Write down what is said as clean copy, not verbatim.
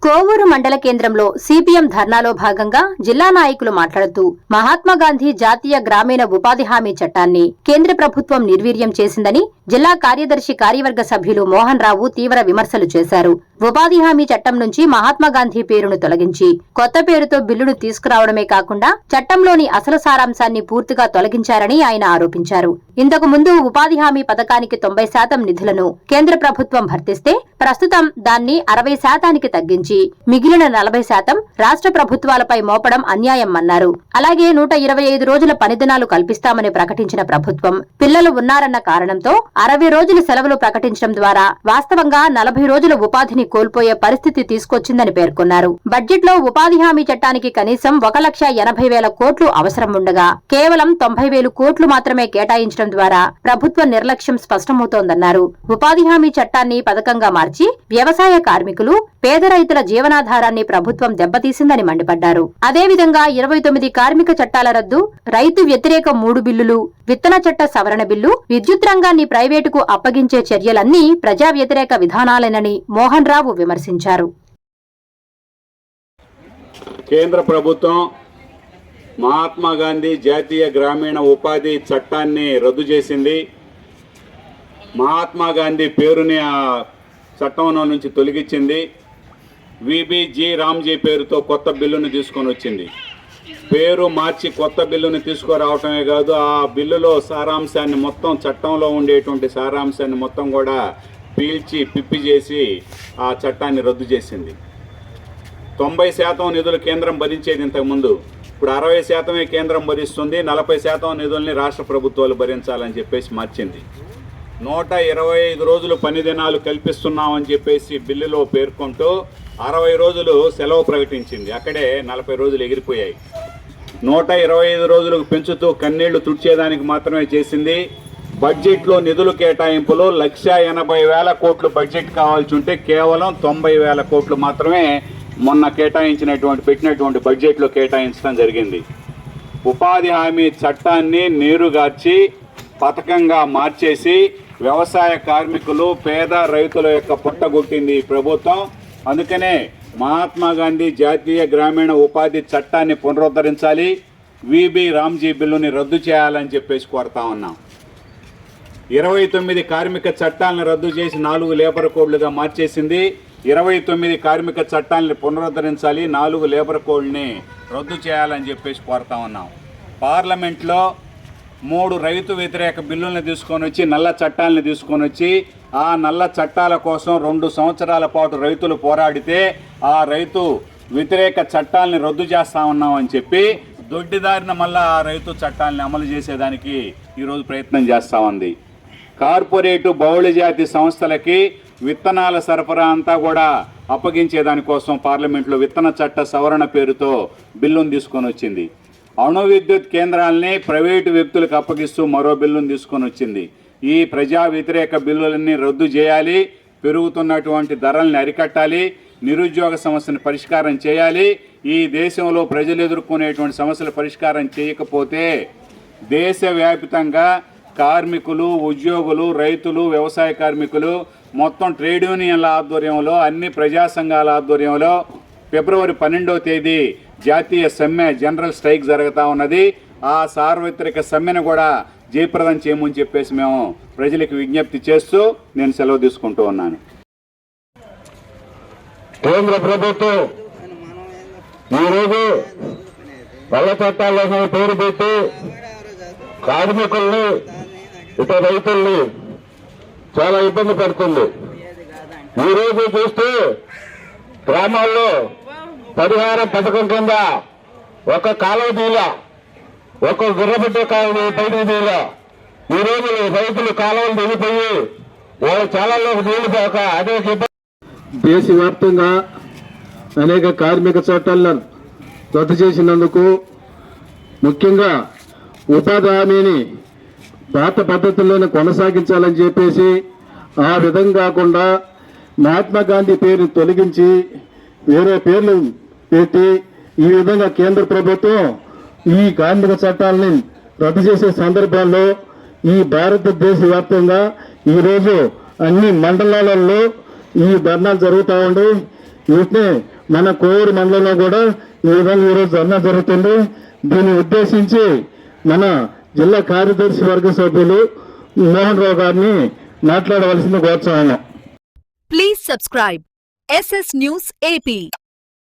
కోవూరు మండల కేంద్రంలో సిపిఎం ధర్నాలో భాగంగా జిల్లా నాయకులు మాట్లాడుతూ మహాత్మాగాంధీ జాతీయ గ్రామీణ ఉపాధి హామీ చట్టాన్ని కేంద్ర ప్రభుత్వం నిర్వీర్యం చేసిందని జిల్లా కార్యదర్శి కార్యవర్గ సభ్యులు మోహన్ రావు తీవ్ర విమర్శలు చేశారు. ఉపాధి హామీ చట్టం నుంచి మహాత్మాగాంధీ పేరును తొలగించి కొత్త పేరుతో బిల్లును తీసుకురావడమే కాకుండా చట్టంలోని అసలు సారాంశాన్ని పూర్తిగా తొలగించారని ఆయన ఆరోపించారు. ఇంతకు ముందు ఉపాధి హామీ పథకానికి 90% నిధులను కేంద్ర ప్రభుత్వం భర్తిస్తే ప్రస్తుతం దాన్ని 60% తగ్గించి మిగిలిన 40% రాష్ట్ర ప్రభుత్వాలపై మోపడం అన్యాయం అన్నారు. అలాగే 125 రోజుల పనిదినాలు కల్పిస్తామని ప్రకటించిన ప్రభుత్వం పిల్లలు ఉన్నారన్న కారణంతో 60 రోజుల సెలవులు ప్రకటించడం ద్వారా వాస్తవంగా 40 రోజుల ఉపాధిని కోల్పోయే పరిస్థితి తీసుకొచ్చిందని పేర్కొన్నారు. బడ్జెట్ లో ఉపాధి హామీ చట్టానికి కనీసం 1,80,000 కోట్లు అవసరం ఉండగా కేవలం 90,000 కోట్లు మాత్రమే కేటాయించడం ద్వారా ప్రభుత్వ నిర్లక్ష్యం స్పష్టమవుతోందన్నారు. ఉపాధి హామీ చట్టాన్ని పథకంగా మార్చి వ్యవసాయ కార్మికులు, పేద రైతుల జీవనాధారాన్ని ప్రభుత్వం దెబ్బతీసిందని మండిపడ్డారు. అదేవిధంగా 29 కార్మిక చట్టాల రద్దు, రైతు వ్యతిరేక 3 బిల్లులు, విత్తన చట్ట సవరణ బిల్లు, విద్యుత్ రంగాన్ని ప్రైవేటుకు అప్పగించే చర్యలన్నీ ప్రజా వ్యతిరేక విధానాలేనని మోహన్ రావు విమర్శించారు. కేంద్ర ప్రభుత్వం మహాత్మాగాంధీ జాతీయ గ్రామీణ ఉపాధి చట్టాన్ని రద్దు చేసింది. మహాత్మాగాంధీ పేరుని ఆ చట్టంలో నుంచి తొలగించింది. విబిజీ రామ్జీ పేరుతో కొత్త బిల్లును తీసుకొని వచ్చింది. పేరు మార్చి కొత్త బిల్లును తీసుకురావటమే కాదు, ఆ బిల్లులో సారాంశాన్ని మొత్తం, చట్టంలో ఉండేటువంటి సారాంశాన్ని మొత్తం కూడా పీల్చి పిప్పి చేసి ఆ చట్టాన్ని రద్దు చేసింది. 90% నిధులు కేంద్రం భరించేది ఇంతకుముందు, ఇప్పుడు 60% కేంద్రం భరిస్తుంది, 40% నిధుల్ని రాష్ట్ర ప్రభుత్వాలు భరించాలని చెప్పేసి మార్చింది. 125 రోజులు పని దినాలు కల్పిస్తున్నామని చెప్పేసి బిల్లులో పేర్కొంటూ 60 రోజులు సెలవు ప్రకటించింది. అక్కడే 40 రోజులు ఎగిరిపోయాయి. 125 రోజులకు పెంచుతూ కన్నీళ్లు తుడిచేదానికి మాత్రమే చేసింది. బడ్జెట్లో నిధులు కేటాయింపులో 1,80,000 కోట్లు బడ్జెట్ కావాల్సి ఉంటే కేవలం 90,000 కోట్లు మాత్రమే మొన్న పెట్టినటువంటి బడ్జెట్లో కేటాయించడం జరిగింది. ఉపాధి హామీ చట్టాన్ని నీరుగార్చి పథకంగా మార్చేసి వ్యవసాయ కార్మికులు, పేద రైతుల యొక్క పుట్టగొట్టింది ఈ ప్రభుత్వం. అందుకనే మహాత్మాగాంధీ జాతీయ గ్రామీణ ఉపాధి చట్టాన్ని పునరుద్ధరించాలి, విబి రామ్జీ బిల్లుని రద్దు చేయాలని చెప్పేసి కోరుతా ఉన్నాం. 29 కార్మిక చట్టాలను రద్దు చేసి 4 లేబర్ కోడ్లుగా మార్చేసింది. 29 కార్మిక చట్టాలను పునరుద్ధరించాలి, 4 లేబర్ కోడ్ని రద్దు చేయాలని చెప్పేసి కోరుతా ఉన్నాం. పార్లమెంట్లో 3 రైతు వ్యతిరేక బిల్లులను తీసుకొని వచ్చి, నల్ల చట్టాలను తీసుకొని వచ్చి, ఆ నల్ల చట్టాల కోసం 2 సంవత్సరాల పాటు రైతులు పోరాడితే ఆ రైతు వ్యతిరేక చట్టాలని రద్దు చేస్తా ఉన్నామని చెప్పి దొడ్డిదారిన మళ్ళా ఆ రైతు చట్టాలని అమలు చేసేదానికి ఈరోజు ప్రయత్నం చేస్తూ ఉంది. కార్పొరేటు బహుళజాతి సంస్థలకి విత్తనాల సరఫరా అంతా కూడా అప్పగించేదానికోసం పార్లమెంట్లో విత్తన చట్ట సవరణ పేరుతో బిల్లును తీసుకొని వచ్చింది. అణు విద్యుత్ కేంద్రాలని ప్రైవేటు వ్యక్తులకు అప్పగిస్తూ మరో బిల్లును తీసుకొని వచ్చింది. ఈ ప్రజా వ్యతిరేక బిల్లులన్నీ రద్దు చేయాలి, పెరుగుతున్నటువంటి ధరల్ని అరికట్టాలి, నిరుద్యోగ సమస్యను పరిష్కారం చేయాలి. ఈ దేశంలో ప్రజలు ఎదుర్కొనేటువంటి సమస్యల పరిష్కారం చేయకపోతే దేశవ్యాప్తంగా కార్మికులు, ఉద్యోగులు, రైతులు, వ్యవసాయ కార్మికులు మొత్తం ట్రేడ్ యూనియన్ల ఆధ్వర్యంలో, అన్ని ప్రజా సంఘాల ఆధ్వర్యంలో ఫిబ్రవరి 12వ తేదీ జాతీయ సమ్మె, జనరల్ స్ట్రైక్ జరుగుతూ ఉన్నది. ఆ సార్వత్రిక సమ్మెను కూడా జయప్రదం చేయమని చెప్పేసి మేము ప్రజలకు విజ్ఞప్తి చేస్తూ నేను సెలవు తీసుకుంటూ ఉన్నాను. కేంద్ర ప్రభుత్వం ఈరోజు నల్ల చట్టాలను పేరు పెట్టి కార్మికుల్ని, ఇతర రైతుల్ని చాలా ఇబ్బంది పెడుతుంది. ఈరోజు చూస్తే గ్రామాల్లో పరిహారం పథకం కింద ఒక కాలువ దీల, ఒక గుర్రబెట్టే కాలువ బయట దీల, ఈరోజు రైతులు కాలువలు దిగిపోయి వాళ్ళ చాలాలోకి నీళ్లు పోక అనేక దేశవ్యాప్తంగా అనేక కార్మిక చట్టాలను రద్దు చేసినందుకు, ముఖ్యంగా ఉపాధి హామీని పాత పద్ధతుల్లోనే కొనసాగించాలని చెప్పేసి, ఆ విధంగా కాకుండా మహాత్మాగాంధీ పేరుని తొలగించి వేరే పేర్లు పెట్టి ఈ విధంగా కేంద్ర ప్రభుత్వం ఈ కార్మిక చట్టాలని రద్దు చేసే సందర్భాల్లో ఈ భారతదేశ వ్యాప్తంగా ఈరోజు అన్ని మండలాలలో ఈ ధర్నాలు జరుగుతూ ఉండి వీటిని మన కోవూరు మండలంలో కూడా ఈ విధంగా ఈరోజు ధర్నా జరుగుతుంది. దీన్ని ఉద్దేశించి మన జిల్లా కార్యదర్శి వర్గ సభ్యులు మోహన్ రావు గారిని మాట్లాడవలసింది కోరుతున్నాను. Please subscribe SS News AP.